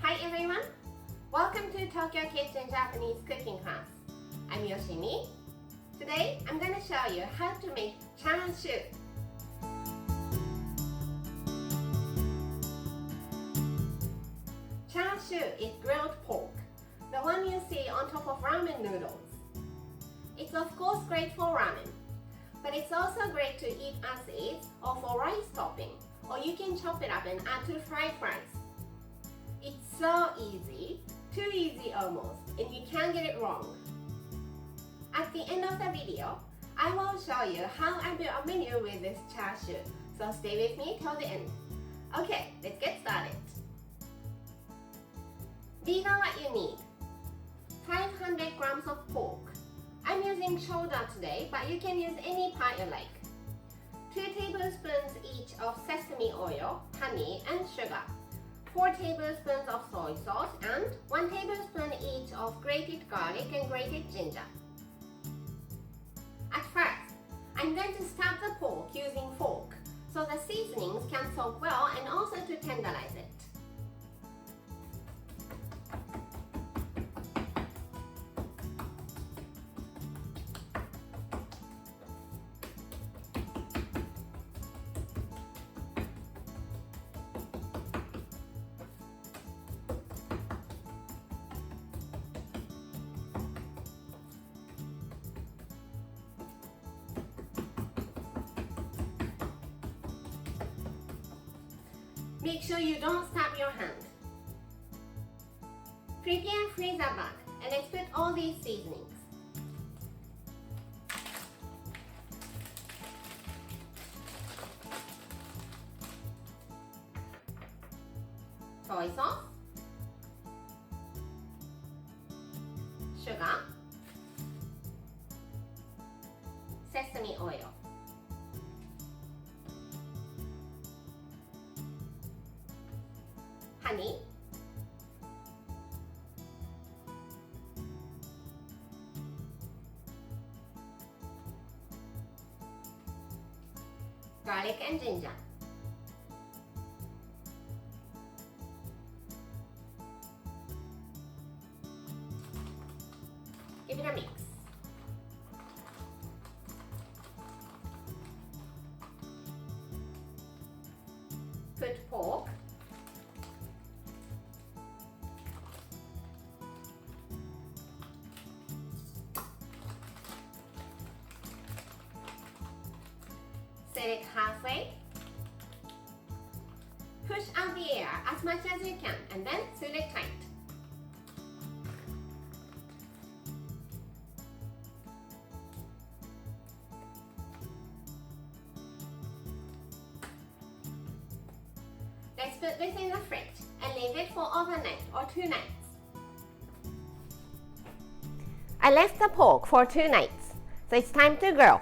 Hi everyone! Welcome to Tokyo Kitchen Japanese cooking class. I'm Yoshimi. Today I'm going to show you how to make chashu. Chashu is grilled pork, the one you see on top of ramen noodles. It's of course great for ramen, but it's also great to eat as is or for rice topping, or you can chop it up and add to fried rice. It's so easy, too easy almost, and you can't get it wrong. At the end of the video, I will show you how I build a menu with this chashu, so stay with me till the end. Okay, let's get started. These are what you need. 500 grams of pork. I'm using shoulder today, but you can use any part you like. 2 tablespoons each of sesame oil, honey, and sugar. 4 tablespoons of soy sauce and 1 tablespoon each of grated garlic and grated ginger. At first, I'm going to stab the pork using fork so the seasonings can soak well and also to tenderize it. Make sure you don't stab your hand. Prepare freezer bag and let's put all these seasonings. Soy sauce, sugar, sesame oil. Honey, garlic and ginger, give it a mix. Put pork, set it halfway, push out the air as much as you can and then seal it tight. Let's put this in the fridge and leave it for overnight or 2 nights. I left the pork for 2 nights, so it's time to grill.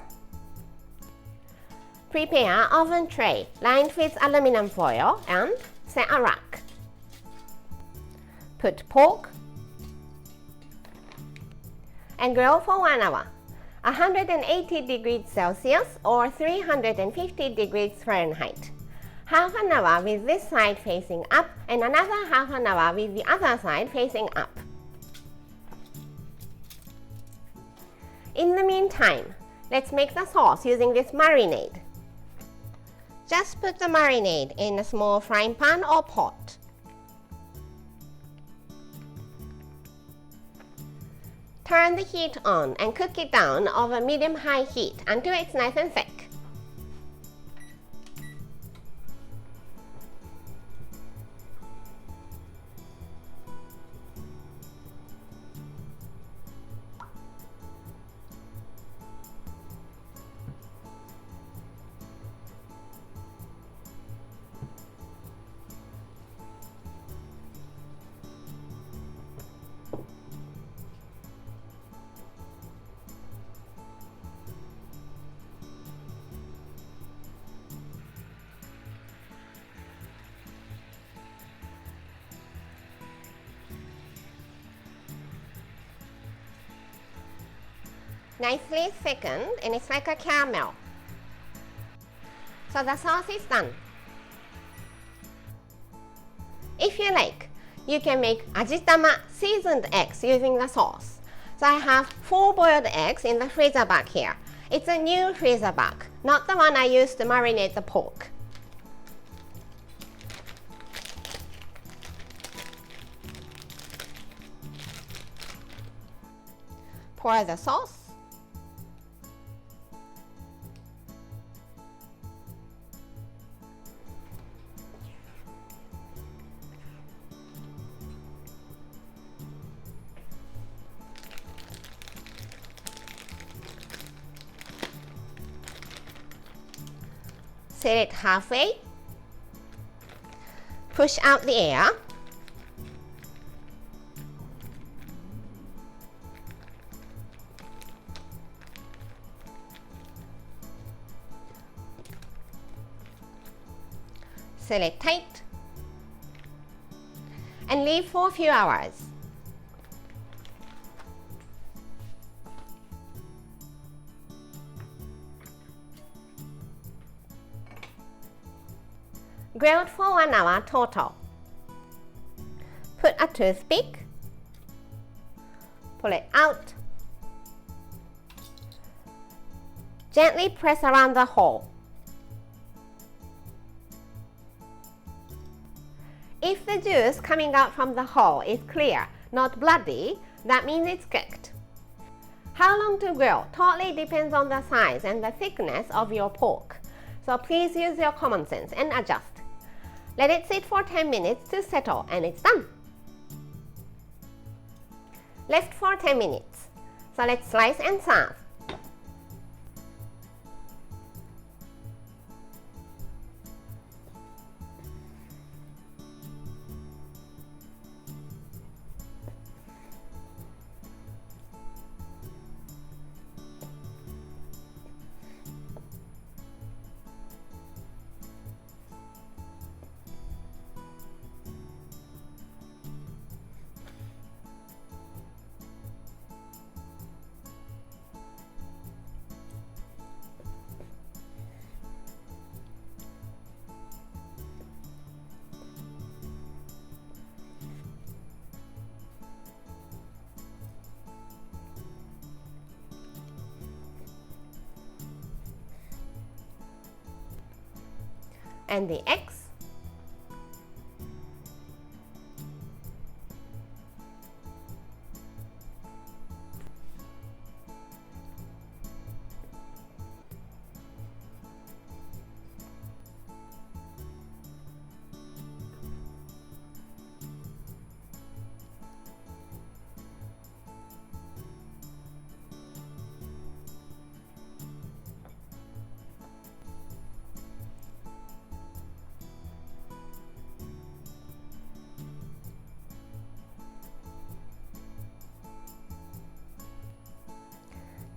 Prepare oven tray lined with aluminum foil and set a rack. Put pork and grill for 1 hour, 180 degrees Celsius or 350 degrees Fahrenheit. Half an hour with this side facing up and another half an hour with the other side facing up. In the meantime, let's make the sauce using this marinade. Just put the marinade in a small frying pan or pot. Turn the heat on and cook it down over medium-high heat until it's nice and thick. Nicely thickened and it's like a caramel. So the sauce is done. If you like, you can make ajitama seasoned eggs using the sauce. So I have 4 boiled eggs in the freezer bag here. It's a new freezer bag, not the one I used to marinate the pork. Pour the sauce. Set it halfway. Push out the air. Seal it tight and leave for a few hours. Grilled for 1 hour total. Put a toothpick, pull it out, gently press around the hole. If the juice coming out from the hole is clear, not bloody, that means it's cooked. How long to grill totally depends on the size and the thickness of your pork, so please use your common sense and adjust. Let it sit for 10 minutes to settle and it's done. Left for 10 minutes, so let's slice and serve. And the eggs.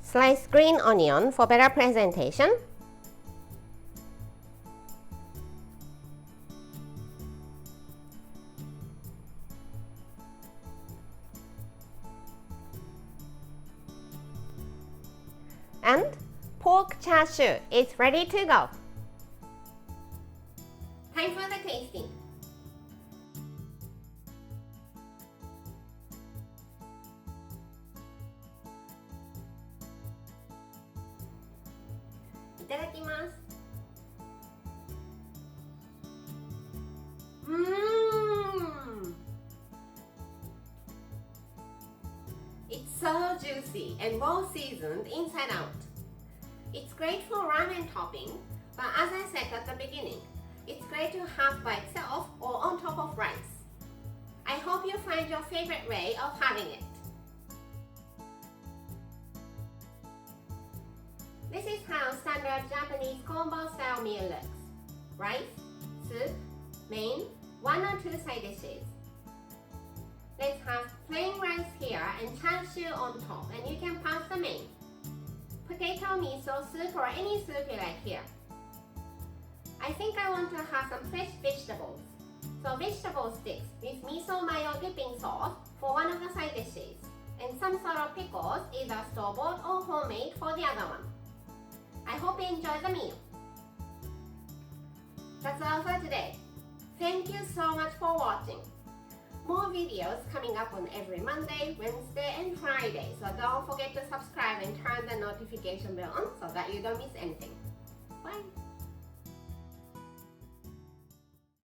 Slice green onion for better presentation. And pork chashu is ready to go. Time for the tasting. Itadakimasu. It's so juicy and well seasoned inside out. It's great for ramen topping, but as I said at the beginning, it's great to have by itself or on top of rice. I hope you find your favorite way of having it. This is how standard Japanese combo style meal looks. Rice, soup, main, 1 or 2 side dishes. Let's have plain rice here and chashu on top, and you can pass the main. Potato miso soup or any soup you like here. I think I want to have some fresh vegetables. So vegetable sticks with miso mayo dipping sauce for one of the side dishes, and some sort of pickles, either store-bought or homemade for the other one. I hope you enjoy the meal. That's all for today. Thank you so much for watching. More videos coming up on every Monday, Wednesday and Friday. So don't forget to subscribe and turn the notification bell on so that you don't miss anything.